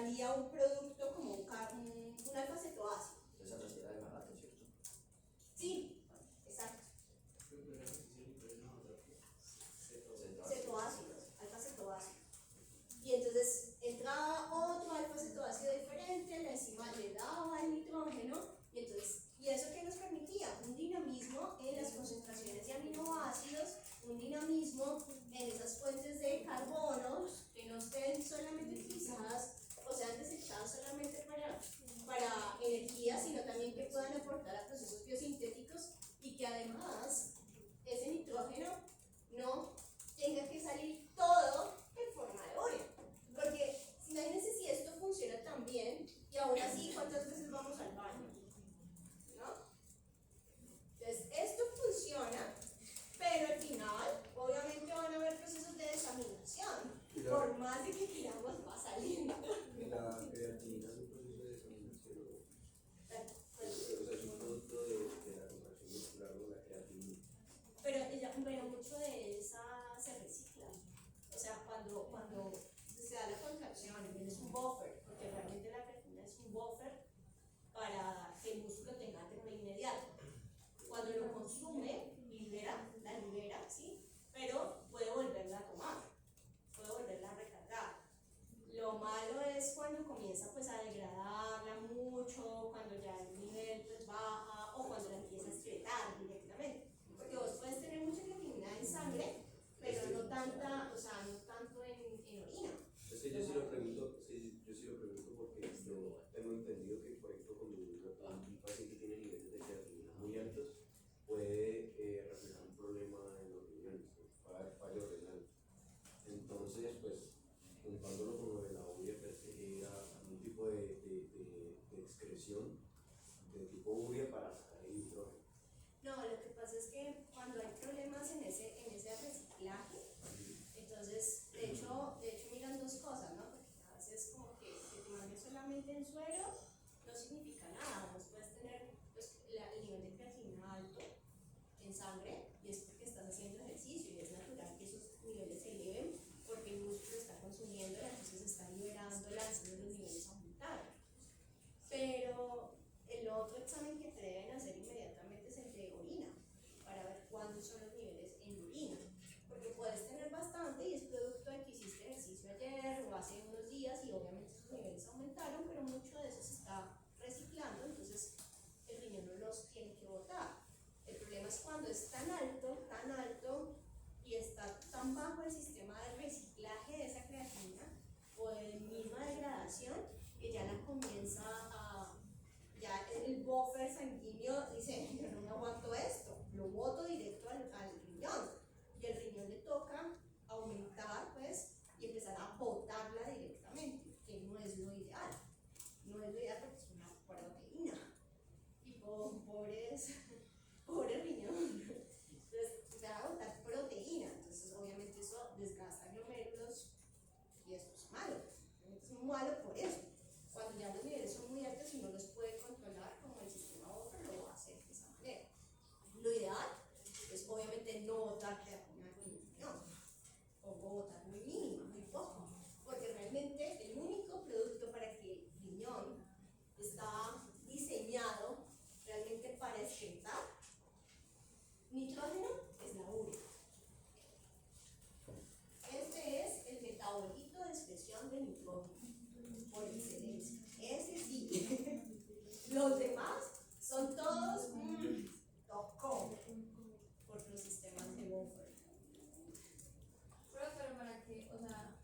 salía un producto como un alfa-cetoácido. Esa receta de barato, ¿cierto? Sí, exacto. Cetoácidos, alfa-cetoácido. Y entonces entraba otro alfa-cetoácido diferente, la enzima le daba el nitrógeno, y eso que nos permitía un dinamismo en las concentraciones de aminoácidos, un dinamismo en esas fuentes de carbonos que no estén solamente utilizadas o sean desechadas solamente para energía, sino también que puedan aportar a procesos biosintéticos y que además ese nitrógeno no tenga que salir todo en forma de urea. Porque imagínense si esto funciona tan bien y aún así, ¿cuántas veces vamos al baño? ¿No? Entonces, esto funciona, pero al final, obviamente van a haber procesos de desaminación. Por más de que queramos, va saliendo. La creatinina es un proceso de desaminación. O sea, es un producto de la contracción muscular de la creatinina. Pero mucho de esa se recicla. O sea, cuando se da la contracción, es un buffer, porque realmente la creatina es un buffer para que el músculo tenga ATP inmediato. Cuando lo consume, la libera, ¿sí? Pero puede volverla a tomar, puede volverla a recargar. Lo malo es cuando comienza pues a degradarla mucho, cuando ya el nivel pues baja o cuando la empieza a excretar directamente. Porque vos puedes tener mucha creatinina en sangre, pero no tanta, o sea, no tanto en orina. Es que yo sí lo pregunto, porque yo tengo entendido que, por ejemplo, cuando un paciente tiene niveles de creatinina muy altos, puede reflejar un problema en los riñones, fallo renal. Entonces, pues, juntándolo con lo de la urea, era un tipo de excreción de tipo urea para sacar el nitrógeno. No, lo que pasa es que cuando hay problemas en ese reciclaje, entonces, de hecho miran dos cosas, ¿no? Porque a veces como que te mandes solamente en suero no significa nada, vos puedes tener pues, el nivel de creatinina alto en sangre y es porque estás haciendo ejercicio y es natural que esos niveles se eleven porque el músculo está consumiendo, entonces está liberando, lanzando los niveles a aumentar. Pero el otro examen que te deben hacer inmediatamente es el de orina, para ver cuándo son los niveles en orina. Porque puedes tener bastante y es producto de que hiciste ejercicio ayer o hace unos días y obviamente sus niveles aumentaron, pero mucho de eso se está reciclando, entonces el riñón no los tiene que botar. El problema es cuando es tan alto y está tan bajo el sistema de reciclaje de esa creatina o de misma degradación que ya la comienza a, ya el buffer sanguíneo dice, yo no me aguanto esto, lo boto directo al riñón y el riñón le toca aumentar pues y empezar a botarla directamente, que no es lo ideal, porque es una proteína y pobre riñón, entonces se va a botar proteína, entonces obviamente eso desgasta glomérulos y eso es malo, es malo por eso. Cuando ya los niveles son muy altos y no los puede controlar, como el sistema buffer lo va a hacer de esa manera. Lo ideal es obviamente no botar creatina en el riñón, o botar muy mínimo, muy poco, porque realmente el único producto para que el riñón está diseñado realmente para excretar nitrógeno es la urea. Este es el metabolito de excreción de nitrógeno por excelencia. Ese sí. Los demás son todos tocó por los sistemas de buffer. Pero para que, o sea,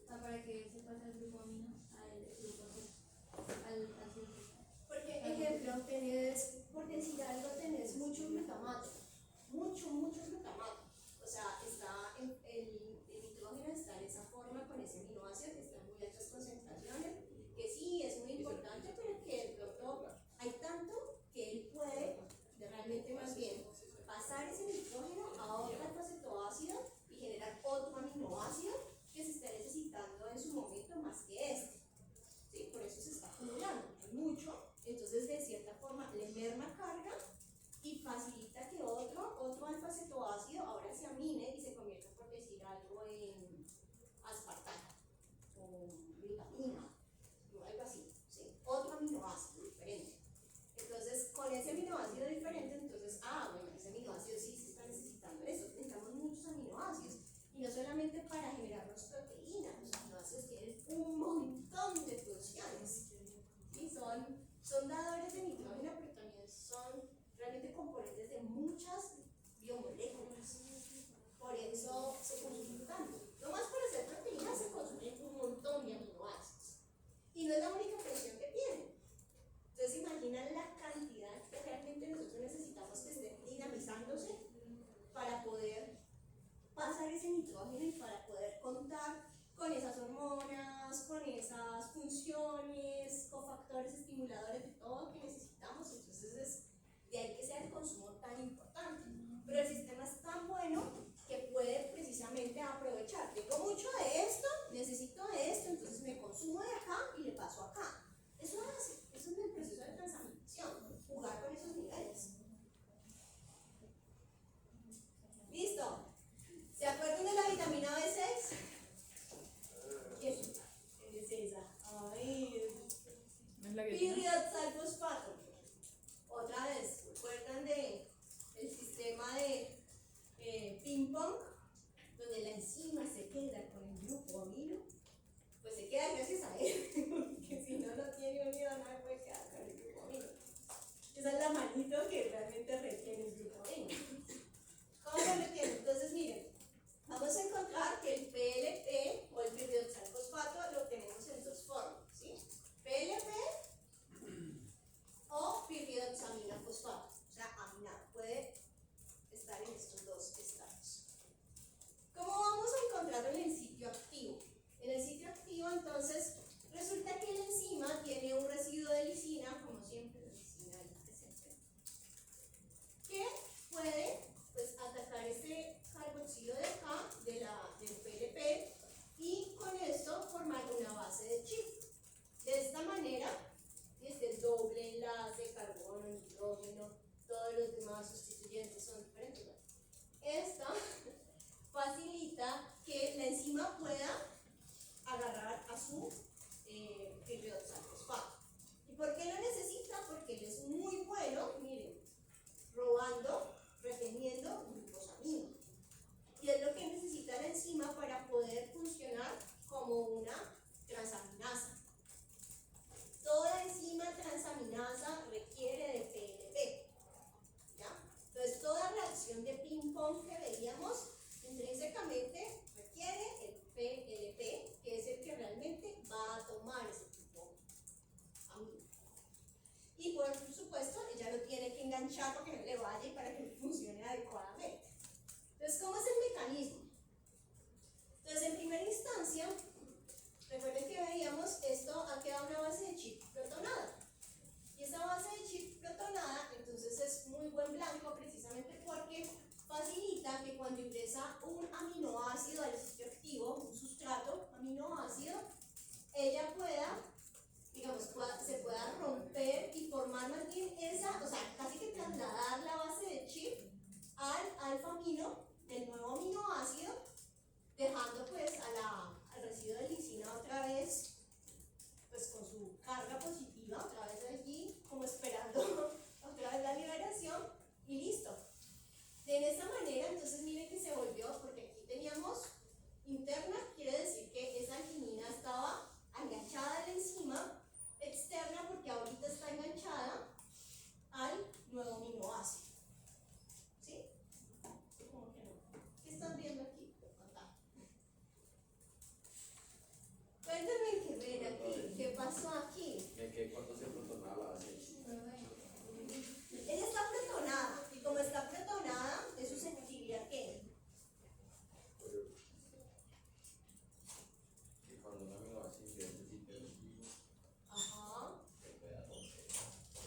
para que se pase el grupo amino al grupo al Porque, ejemplo, por decir algo, tenés mucho glutamato. Mucho glutamato. O sea, el nitrógeno está en esa forma con ese aminoácido que está en muy altas concentraciones, que sí es muy importante, pero que de pronto hay tanto que él puede realmente más bien pasar ese nitrógeno a otro alfa-cetoácido y generar otro aminoácido que se esté necesitando en su momento más que receptores, estimuladores, de todo lo que necesitamos. Entonces es de ahí que sea el consumo tan importante. Pero el sistema es tan bueno que puede precisamente aprovechar. Tengo mucho de esto, necesito de esto, entonces me consumo de acá y le paso acá. Eso hace, eso es el proceso de transmisión, jugar con esos niveles. ¿Listo? ¿Se acuerdan de la vitamina B6? ¿Quién es esa? Ay, ¿No es la que pirioxalfosfato. Otra vez, ¿recuerdan de el sistema de ping-pong? Donde la enzima se queda con el grupo amino. Pues se queda gracias a él, porque si no, no tiene unido, no puede quedar con el grupo amino. Esa es la manito que realmente retiene el grupo amino. ¿Cómo lo retiene? Entonces, miren, vamos a encontrar que el PLP o el pirioxalfosfato lo tenemos en dos formas, ¿sí? PLP o pirioxaminofosfato, o sea, aminado, puede estar en estos dos estados. ¿Cómo vamos a encontrarlo en el sitio activo? En el sitio activo, entonces, resulta que la enzima tiene un residuo de lisina, como siempre, la lisina ahí presente, que puede pues, atacar este carboxilo de acá, del PLP, y con esto formar una base de chip. De esta manera, este doble enlace, carbono, nitrógeno, todos los demás sustituyentes son diferentes. Esta facilita que la enzima pueda agarrar a su pirioxalfosfato. ¿Y por qué lo necesita? Porque él es muy bueno, miren, robando, reteniendo glucosamina. Y es lo que necesita la enzima para poder funcionar como una transaminasa. Toda enzima transaminasa requiere de PLP. ¿Ya? Entonces, toda reacción de ping-pong que veíamos intrínsecamente requiere el PLP, que es el que realmente va a tomar ese tipo amino. Y por supuesto, ella lo tiene que enganchar para que no le vaya y para que funcione adecuadamente. Entonces, ¿cómo es el mecanismo? Entonces, en primera instancia, recuerden que veíamos esto, ha quedado una base de chip protonada. Y esa base de chip protonada, entonces es muy buen blanco precisamente porque facilita que cuando ingresa un aminoácido al sitio activo, un sustrato aminoácido, ella pueda, digamos, se pueda romper y formar más bien esa, o sea, casi que trasladar la base de chip al alfa-amino del nuevo aminoácido, dejando pues al residuo de lisina otra vez, pues con su carga positiva, otra vez allí, como esperando otra vez la liberación, y listo. De esa manera, entonces miren que se volvió, porque aquí teníamos interna, quiere decir que esa arginina estaba enganchada a la enzima, externa porque ahorita está enganchada al nuevo aminoácido. ¿Sí? ¿Cómo que no? ¿Qué están viendo aquí? Contá. Cuéntenme qué ven aquí, qué pasó aquí. Que cuando se protonaba la base. Ella está protonada, y como está protonada, eso significaría que Cuando un aminoácido invierte sitio, ajá, se puede romper.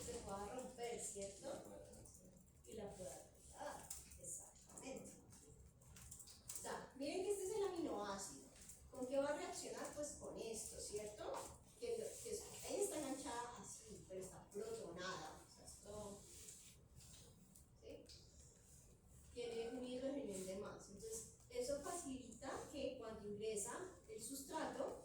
se pueda romper, ¿cierto? Y la pueda trasladar. Exactamente. O sea, miren que este es el aminoácido. ¿Con qué va a reaccionar? Pues con esto, ¿cierto? Ahí está enganchada así, pero está protonada. O sea, esto, ¿sí? Tiene un hidrogenio de más. Entonces, eso facilita que cuando ingresa el sustrato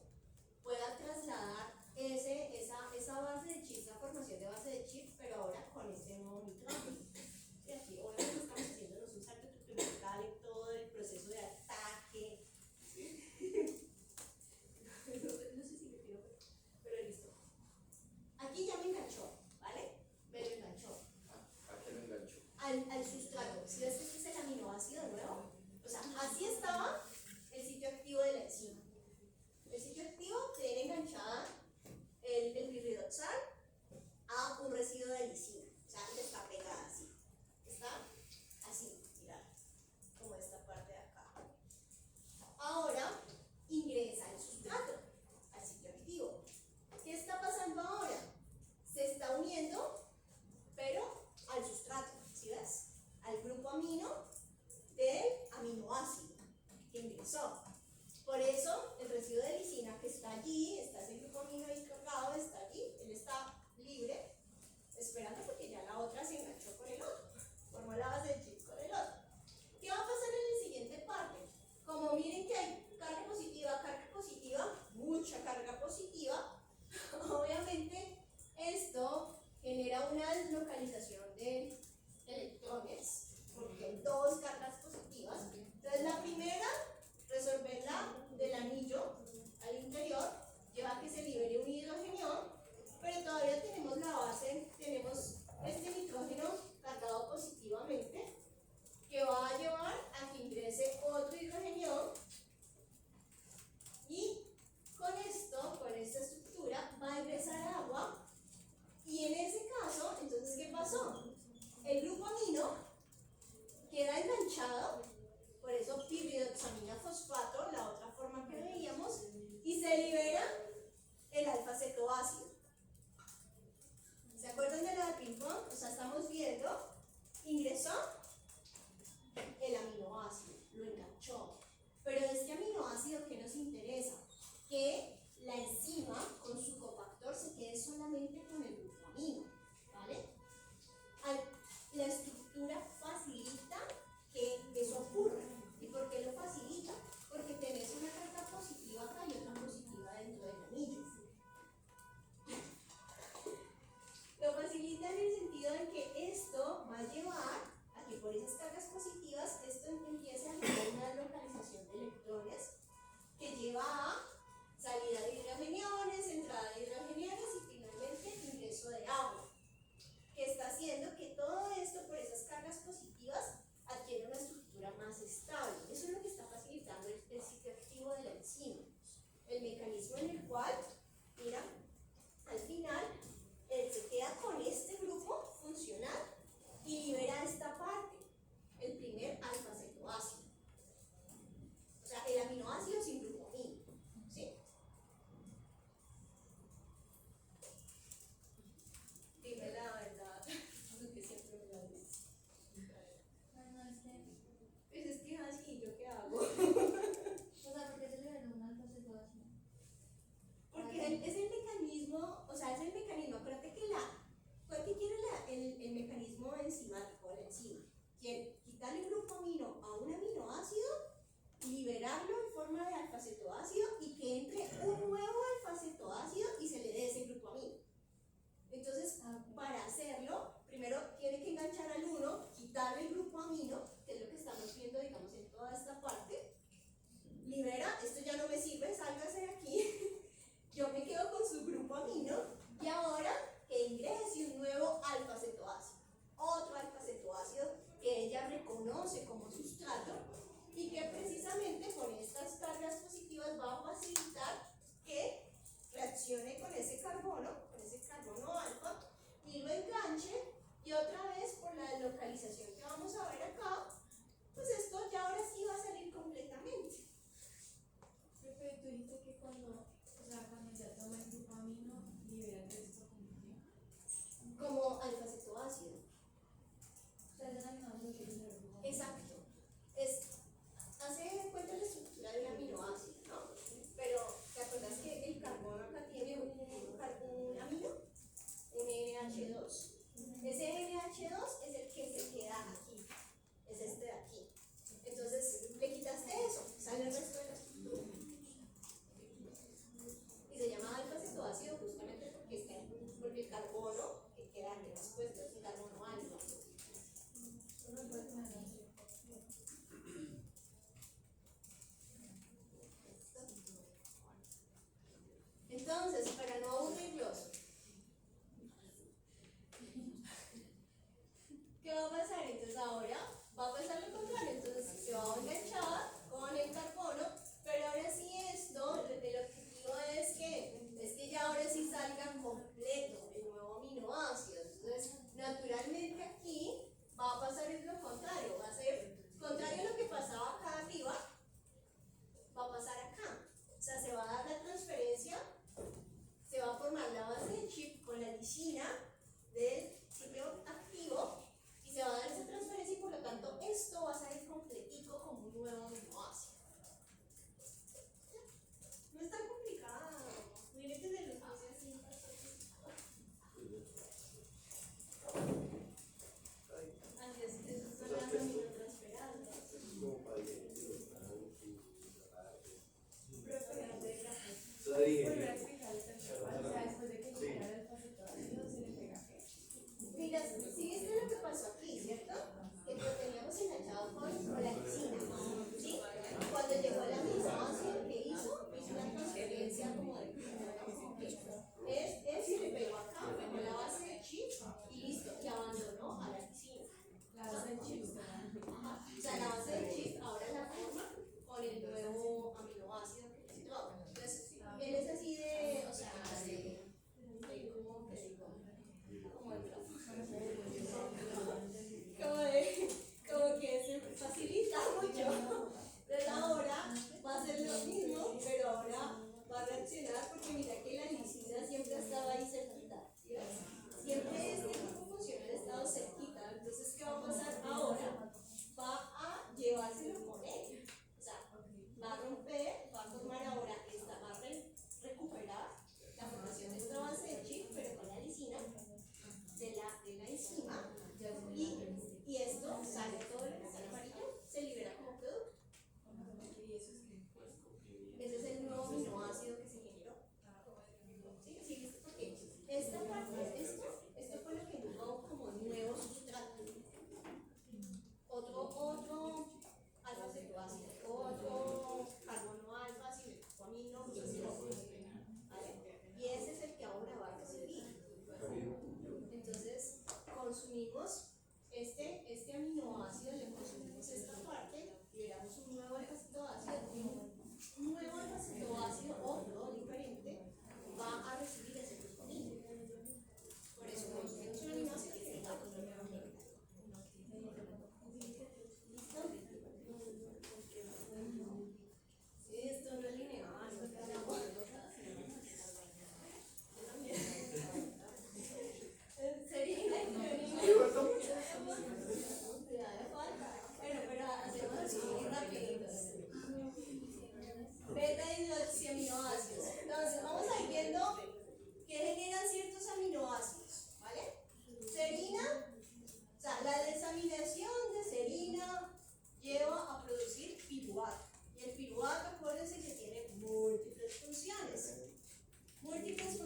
pueda trasladar esa base de chip, esa formación de base de chip, pero ahora con este nuevo nitrógeno. Y aquí obviamente estamos haciéndonos un salto incremental en todo el proceso de ataque. ¿Sí? No sé si me tiro, pero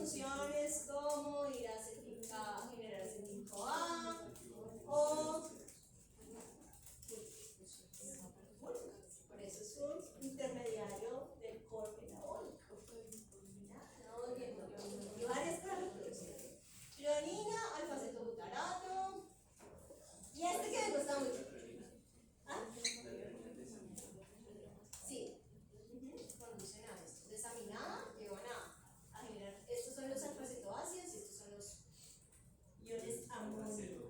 funciones como ir a generar acetilco A o por eso es un intermediario del core metabólico. Y varias características. Tronina, alfa-acetobutarato. Y este que me gusta mucho. ¿Ah? Sí. Conducen a esto. Desaminada llevan a generar. Estos son los alfa-acetoácidos y estos son los iones amonio.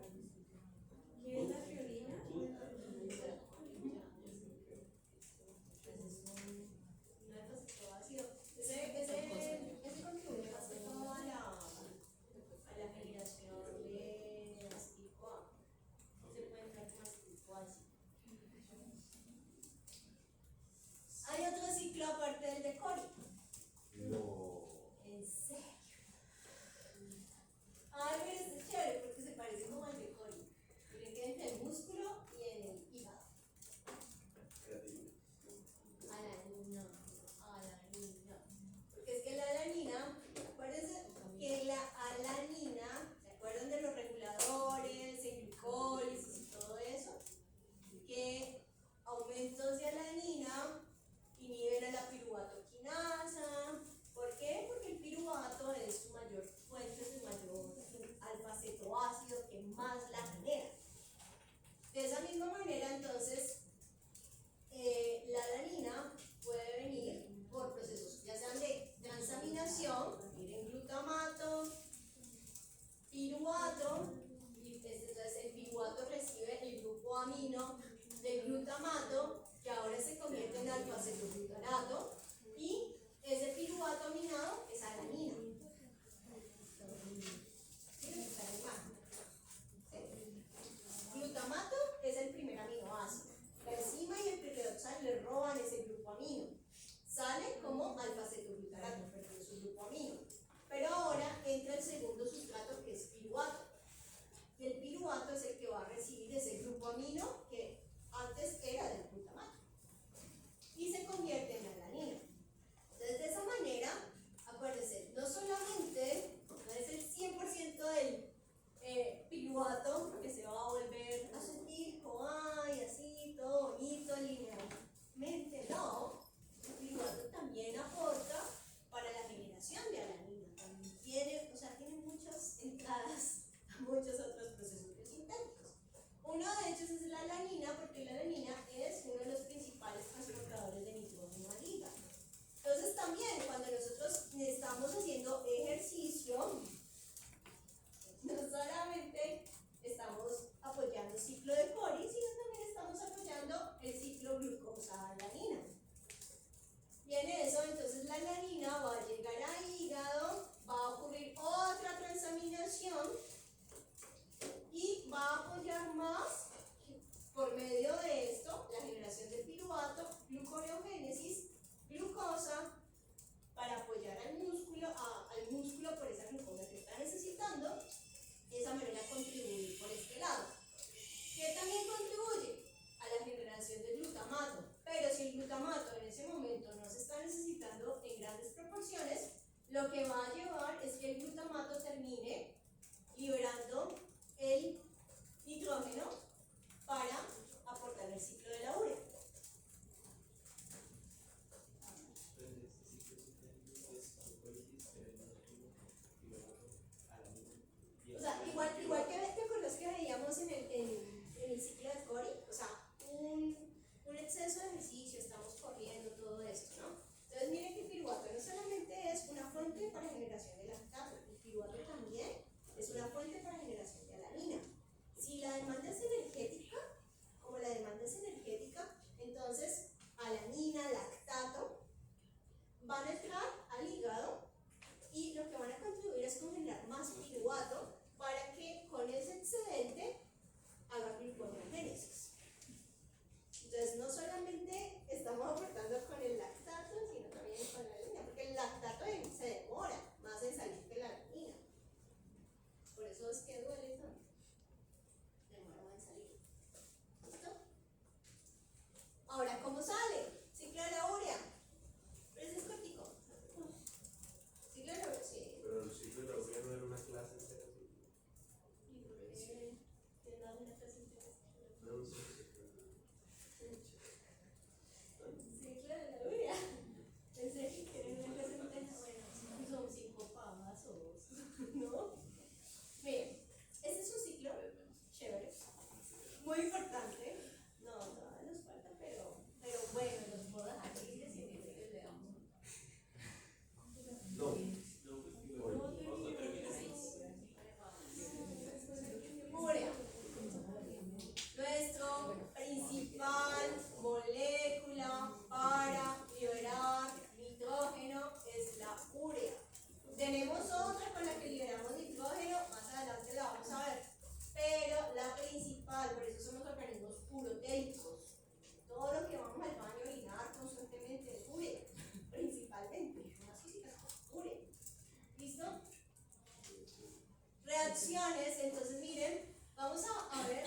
reacciones. Entonces miren, vamos a ver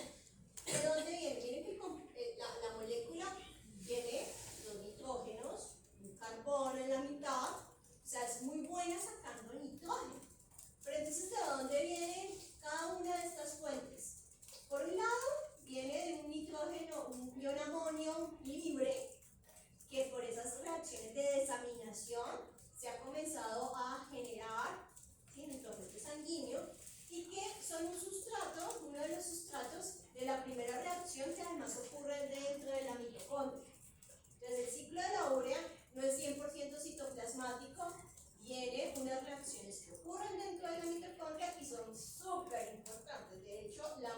de dónde viene. Miren que la molécula tiene dos nitrógenos, un carbono en la mitad, o sea, es muy buena sacando nitrógeno. Pero entonces, ¿de dónde vienen cada una de estas fuentes? Por un lado, viene de un nitrógeno, un ion amonio libre, que por esas reacciones de desaminación se ha comenzado a generar, ¿sí?, en el torrente sanguíneo, y que son un sustrato, uno de los sustratos de la primera reacción que además ocurre dentro de la mitocondria. Entonces, el ciclo de la urea no es 100% citoplasmático, tiene unas reacciones que ocurren dentro de la mitocondria y son súper importantes. De hecho, la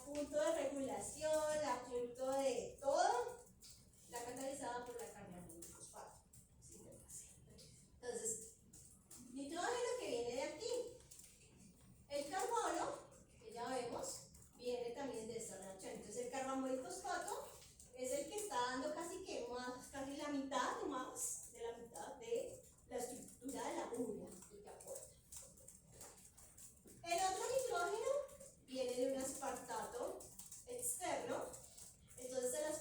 punto de regulación, la punto de todo, la catalizada por la carbono-fosfato. Entonces, nitrógeno que viene de aquí. El carbono, que ya vemos, viene también de esta reacción. Entonces, el carbono-fosfato es el que está dando casi la mitad o más de la mitad de la estructura de la urea, el que aporta. El otro nitrógeno viene de un aspartato externo. Entonces, el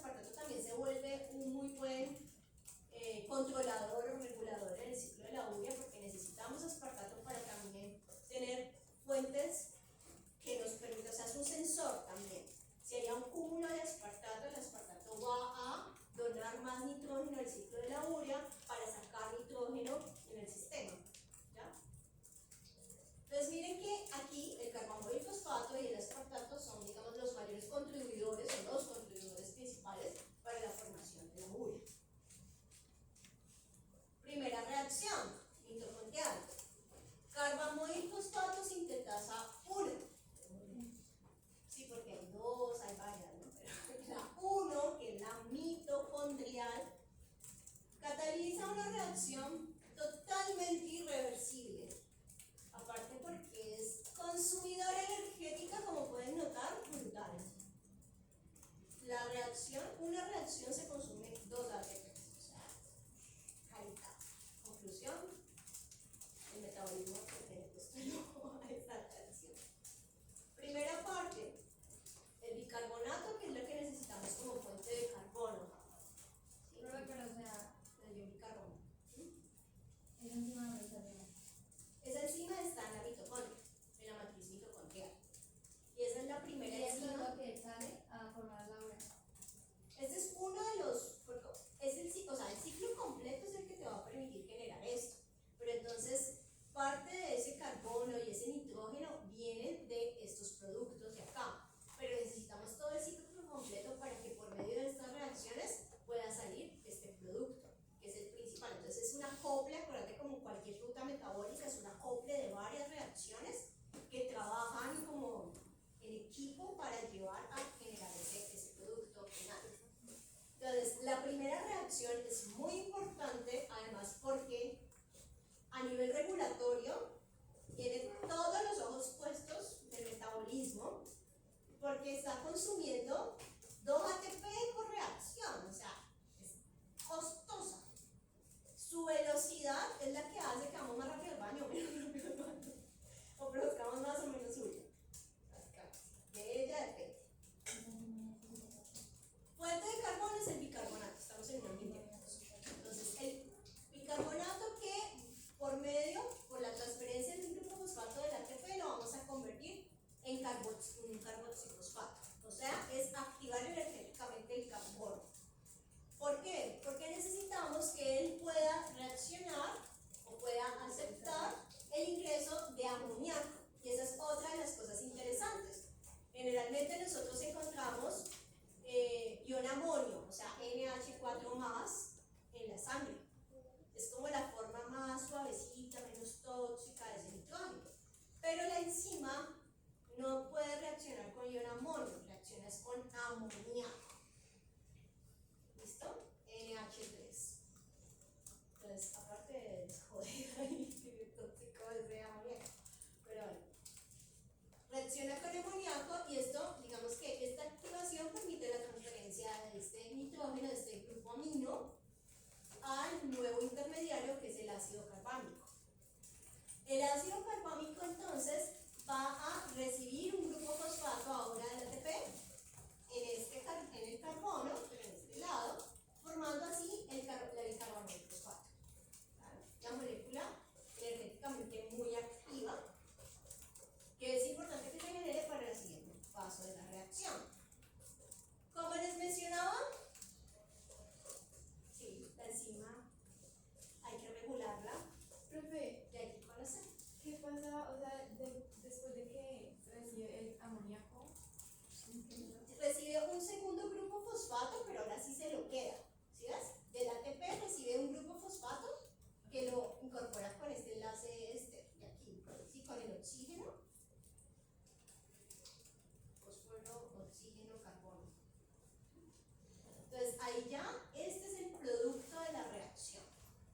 ya este es el producto de la reacción.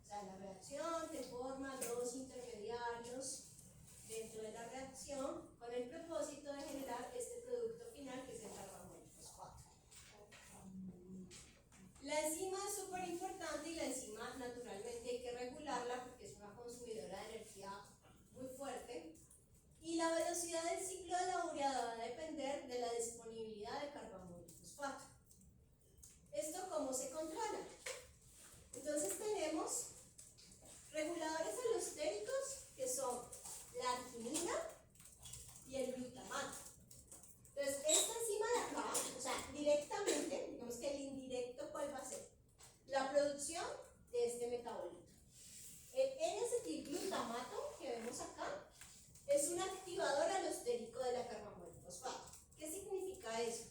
O sea, la reacción te forma dos intermediarios dentro de la reacción con el propósito de generar este producto final que es el carbono fosfato. La enzima es súper importante y la enzima naturalmente hay que regularla porque es una consumidora de energía muy fuerte. Y la velocidad del ciclo de la urea va a depender de la disponibilidad de carbono fosfato. ¿Esto cómo se controla? Entonces tenemos reguladores alostéricos que son la arginina y el glutamato. Entonces esta enzima de acá, o sea, directamente, digamos que el indirecto, ¿cuál va a ser? La producción de este metabolito. El N-acetilglutamato que vemos acá es un activador alostérico de la carbono-fosfato. ¿Qué significa eso?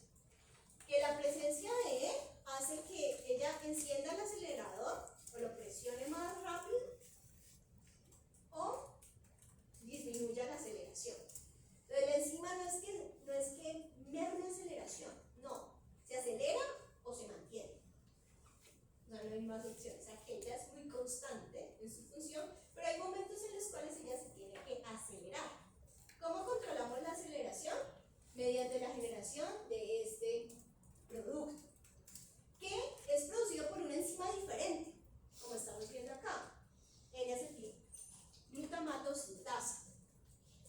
Que la presencia de E hace que ella encienda el acelerador o lo presione más rápido o disminuya la aceleración. Entonces la enzima no es que merme aceleración, no, se acelera o se mantiene. No hay más opciones, o sea que ella es muy constante en su función, pero hay momentos en los cuales ella se tiene que acelerar. ¿Cómo controlamos la aceleración? Mediante la generación de este producto, que es producido por una enzima diferente, como estamos viendo acá, N-acetilglutamato sintasa.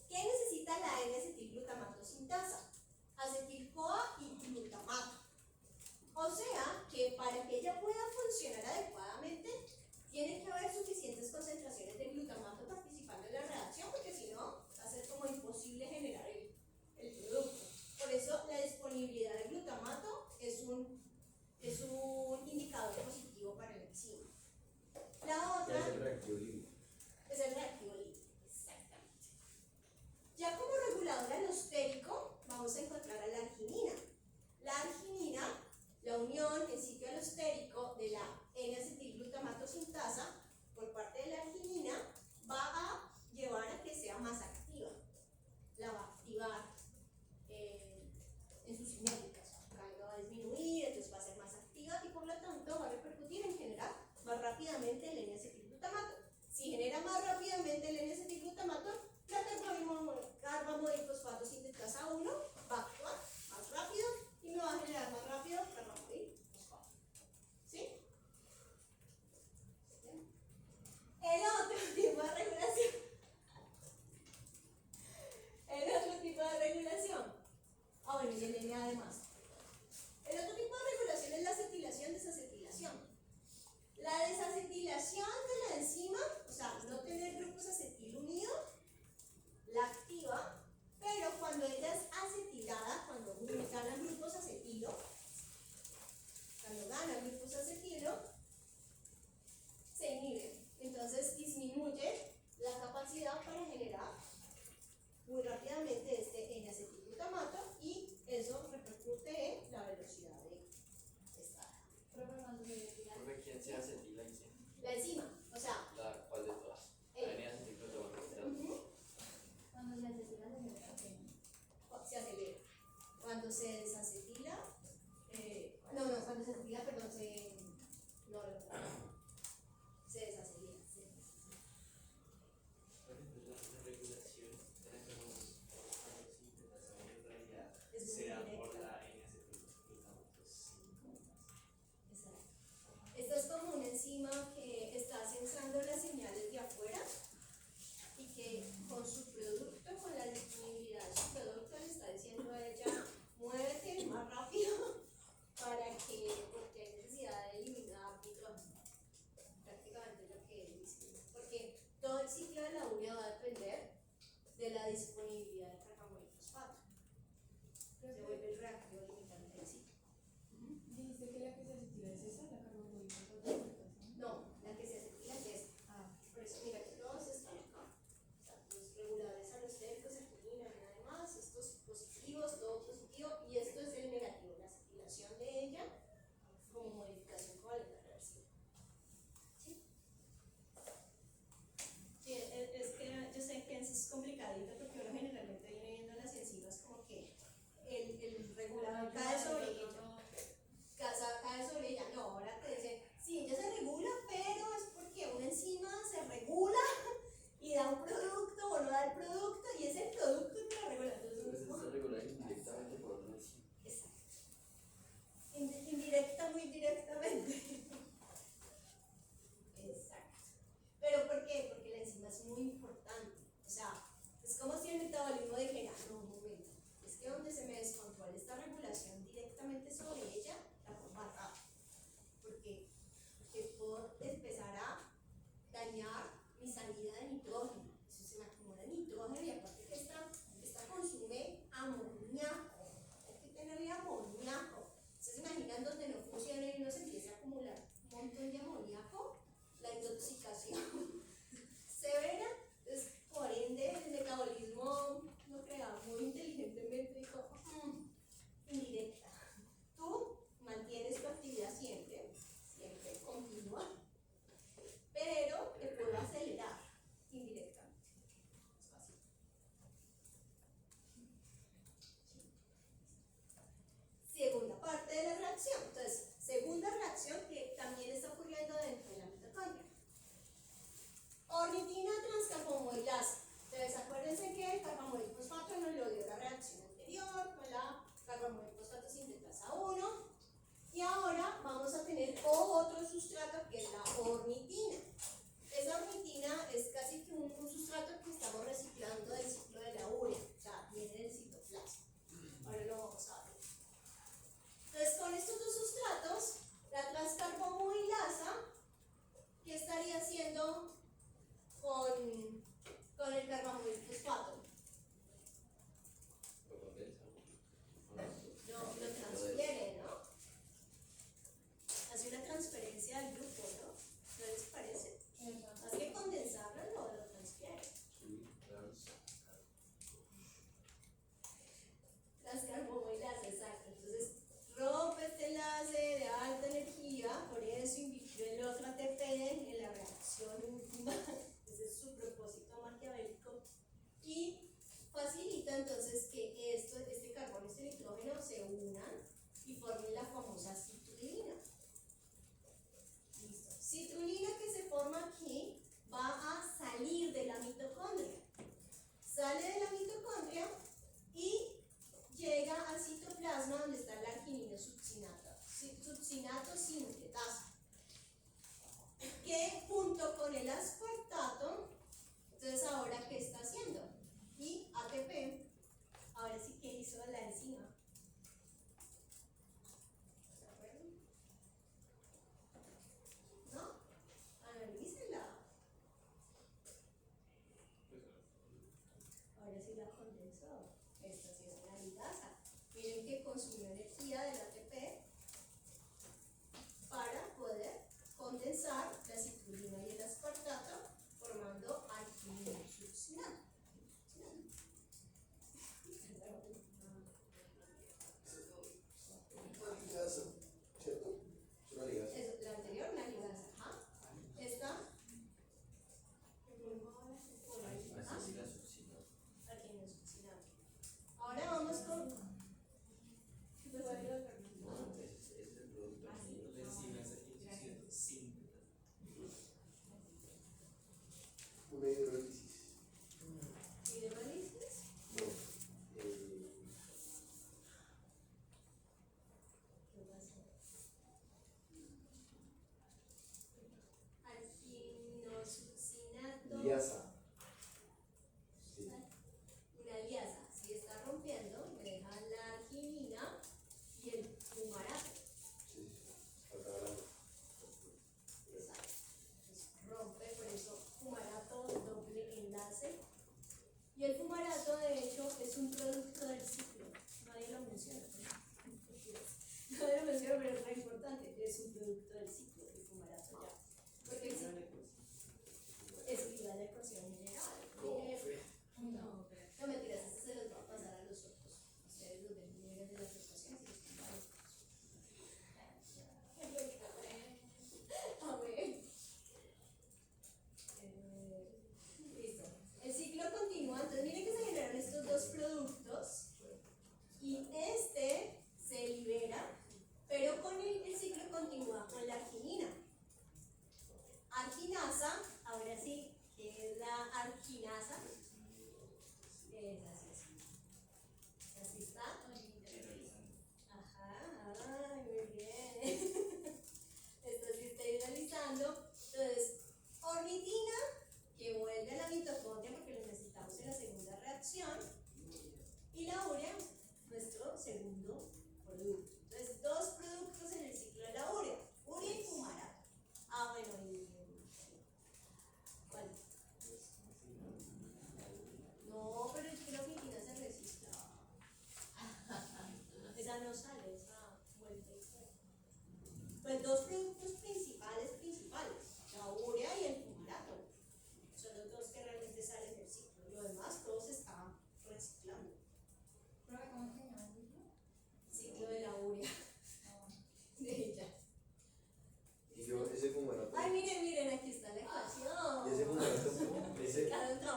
¿Qué necesita la N-acetilglutamato sintasa? Acetil-CoA y glutamato. O sea, que para que ella pueda funcionar adecuadamente, tiene que haber suficientes concentraciones de glutamato participando en la reacción, porque si no, va a ser como imposible generar el producto. Por eso, la disponibilidad de glutamato es un indicador positivo para la enzima. La otra Es el reactivo límite. es el reactivo límite, exactamente. Ya como regulador alostérico, vamos a encontrar a la arginina. La arginina, la unión en sitio alostérico de la N-acetilglutamato sintasa por parte de la arginina va a llevar a que sea más activa. La va a activar en sus cinéticas. Acá la va a disminuir, entonces va a ser más activa y por lo tanto va a repercutir en generar más rápidamente el N-acetilglutamato. Si genera más rápidamente el N-acetilglutamato, la carbamidifosfato sintetasa 1 va a actuar más rápido y me va a generar más rápido carbamidifosfato. ¿Sí? El otro tipo de regulación. Bueno, y el N además. El otro tipo de regulación es la acetilación-desacetilación. La desacetilación de la enzima, o sea, no tener grupos acetil unidos, la activa, pero cuando ella es acetilada, cuando ganan grupos acetilo, se inhibe. Entonces disminuye la capacidad para generar muy rápidamente este N-acetilglutamato y eso repercute en la velocidad de esta. Porque ¿quién se acetila y quién? La enzima, o sea, ¿Cuál de todas? La N-acetilglutamato. Cuando se acetila se genera se acelera. Cuando se desacetila, cuando se acetila, perdón, se desacelera. La regulación de la carbonosintetasa en realidad Es muy se da directa. por la N-acetilglutamato. Exacto. Esta es como una enzima que está sensando las señales de afuera y que con su producto, con la disponibilidad de su producto, le está diciendo a ella, muévete más rápido porque hay necesidad de eliminar nitrógeno. Prácticamente es lo que él dice. Porque todo el ciclo de la urea va a depender de la disponibilidad de carbamidifosfato. Se vuelve el reactivo limitante del ciclo. ¿Dijiste que la que se acetila es esa, la carbamidifosfato? No, la que se acetila es esta. Por eso, mira que todos están acá. O sea, los reguladores alostéricos se acetilan y además estos positivos, todo positivo, y esto es el negativo, la acetilación de ella como modificación covalente reversible. ¿Sí? Sí, es que yo sé que eso es complicadito porque uno muy importante. O sea, es como si el metabolismo dijera, no, un momento, es que donde se me descontrola esta regulación directamente sobre ella, la puedo matar. Porque puedo empezar a dañar mi salida de nitrógeno. Si se me acumula nitrógeno y aparte que esta consume amoníaco. Hay que tenerle amoníaco. ¿Se imaginan donde no funciona y uno se empieza a acumular un montón de amoníaco? La intoxicación severa. Entonces, por ende, el metabolismo lo crea muy inteligentemente, dijo, indirecta. Tú mantienes tu actividad siempre continua, pero te puedo acelerar indirectamente. Es fácil. Segunda parte de la reacción. Entonces, segunda reacción que también está ocurriendo dentro de la mitocondria. Ornitina transcarbomoilasa. Entonces, acuérdense que el carbamoil fosfato nos lo dio la reacción anterior con la carbamoil fosfato sintetasa 1. Y ahora vamos a tener otro sustrato que es la ornitina. Esa ornitina es casi que un sustrato que estamos reciclando del ciclo de la urea, o sea, viene del citoplasma. Ahora lo vamos a ver. Entonces, con estos dos sustratos, la transcarbomoilasa, ¿qué estaría haciendo con el carbamoil fosfato? Lo condensa. Lo transfiere, ¿no? Hace una transferencia del grupo, ¿no? ¿No les parece? Más que condensarlo, lo transfiere. Sí, claro. Transcarbomoilasa, exacto. Entonces, rompe este enlace de alta energía, por eso invirtió el otro ATP en la reacción última. Ese es su propósito maquiavélico. Y facilita entonces que este carbono y este nitrógeno se unan y formen la famosa citrulina. Listo. Citrulina que se forma aquí va a salir de la mitocondria. Sale de la mitocondria y llega al citoplasma donde está el arginino succinato sintetasa. Que junto con el aspartato, entonces ahora ¿qué está haciendo? Y ATP, ahora sí que hizo la enzima. ¿De acuerdo? ¿No? Analícenla. Ahora sí la condensó. Esta sí es una ligasa. Miren que consumió energía del ATP para poder condensar la citrulina y el aspartato formando arginino succinato. Una ligasa, ¿cierto? Es una ligasa. Es la anterior, una ligasa. Ajá. Esta. Ajá. Así la succiona. Arginino succinato. Ahora vamos con. ¿Qué pasó?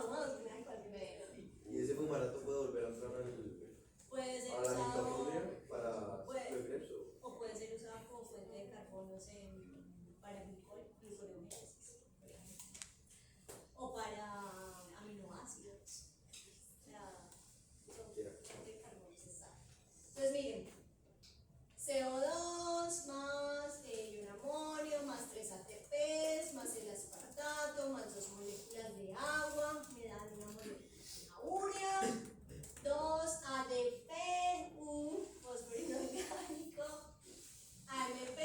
vamos, una cualquiera. Y ese fumarato puede volver a entrar Puede ser a la usado, mitocondria para puede- reflexo. o puede ser usado como fuente de carbonos para gluconeogénesis, por ejemplo. O para aminoácidos. O sea, son fuente de carbonos exacto. Entonces miren, CO2 más un amonio más 3 ATPs más el aspartato más 2 moléculas de agua me dan una molécula urea, 2 ADP, un fósforo inorgánico, AMP,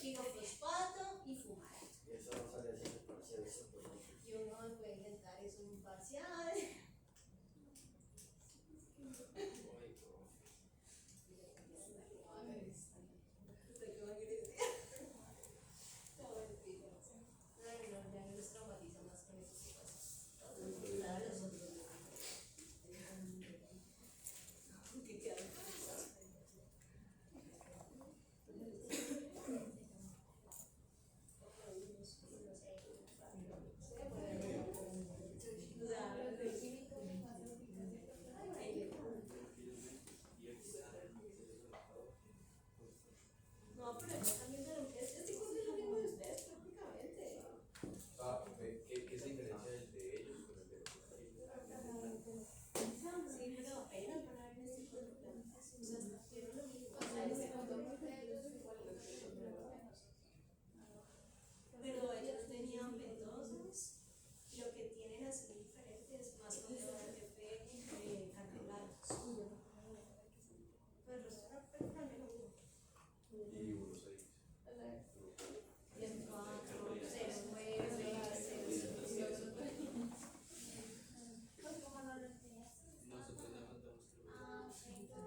pirofosfato y fumarato. Y eso no sale así en el parcial, eso pues no. Y uno puede intentar eso en un parcial. ¿Usted qué va a querer decir? No, mentiras. No, ya no les traumatiza más con esas cosas. Claro, los otros. ¿Qué quedan? No, pero yo también de lo que este curso es lo mismo de ustedes prácticamente. Ah, ¿qué es la diferencia entre ellos con el de Sí, pero apenas van a ver este tipo de plantas. O sea, hicieron lo mismo. Pero ellos tenían pentosas. Lo que tienen así diferente es más contenido de ATP, carbohidratos. Pero el resto era prácticamente lo mismo. y uno se dice? Y el 4, 0, 9, 0, Nosotros le faltamos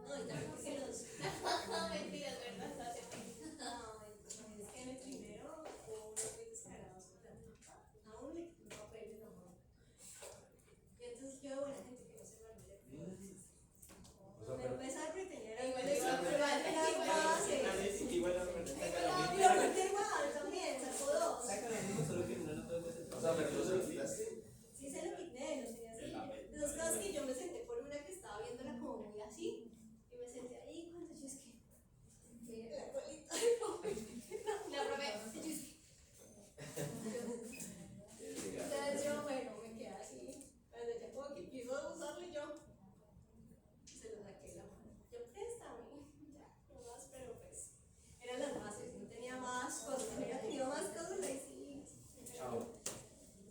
no, y también porque los. Mentiras, ¿verdad? No, es que en el primero hubo unos muy descarados con la trampa. A uno le quitó un papel de la mano. Y entonces yo, buena gente que no se me olvide. O sea, Pero pesar pretendía Igual era igual, pero era base. igual la Y lo conté igual también, sacó 2. Sácalo mismo, solo que no lo tengo que hacer. o sea, pero tú se lo quitaste. Sí se lo quité, lo tenía así. Los casos que yo me senté por una que estaba viéndola como muy así. Y me senté ahí cuando yo es que. Mira la colita de papel. La probé. Y yo es que. Entonces yo, bueno, me quedé así. Cuando ya como que quiso usarlo yo. Se lo saqué de la mano. Yo préstame. Ya, no más, pero pues. Eran las bases, no tenía más cosas. Si hubiera tenido más cosas, ahí sí. Chao.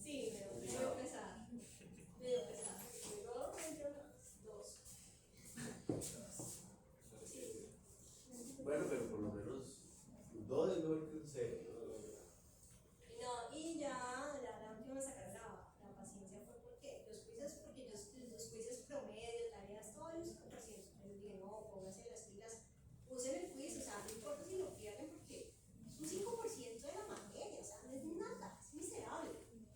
Sí, me dio pesar. Me dio pesar. Luego entre los dos. Sí. Bueno, pero por lo menos 2 es mejor que un 0. No, y ya la última me sacaron la paciencia fue porque los quizzes promedio, tareas, todo el 5%. Yo les dije, no, pónganse las pilas, usen el quiz, o sea, no importa si lo pierden porque es un 5% de la materia, o sea, no es nada, es miserable.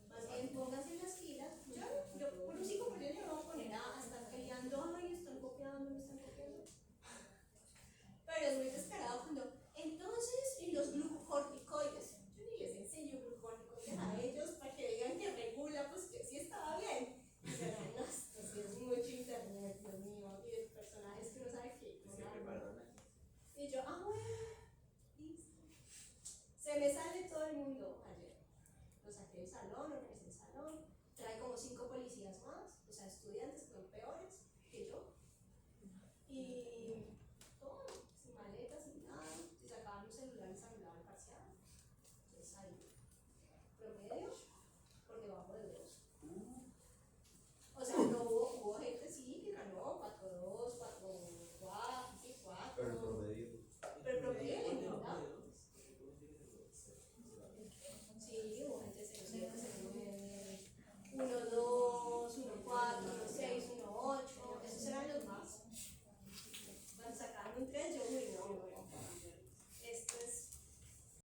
Más bien pónganse las pilas, yo por un 5% yo no voy a poner a estar peleando, ay, están copiando, me están copiando. Pero es muy descarado cuando, entonces, y los glucocorticoides, yo ni les enseño glucocorticoides a ellos para que digan que regula, pues que sí estaba bien. Y yo, no, esto sí es mucho internet, Dios mío, y de personajes que uno sabe que no saben. Y yo, bueno, listo. Se me sale todo el mundo ayer. Lo saqué del salón, organizé el salón, trae como 5 policías más, o sea, estudiantes que son peores que yo. Y todo, sin maletas, sin nada. Si sacaban un celular, les anulaban el parcial. Entonces ahí, promedio,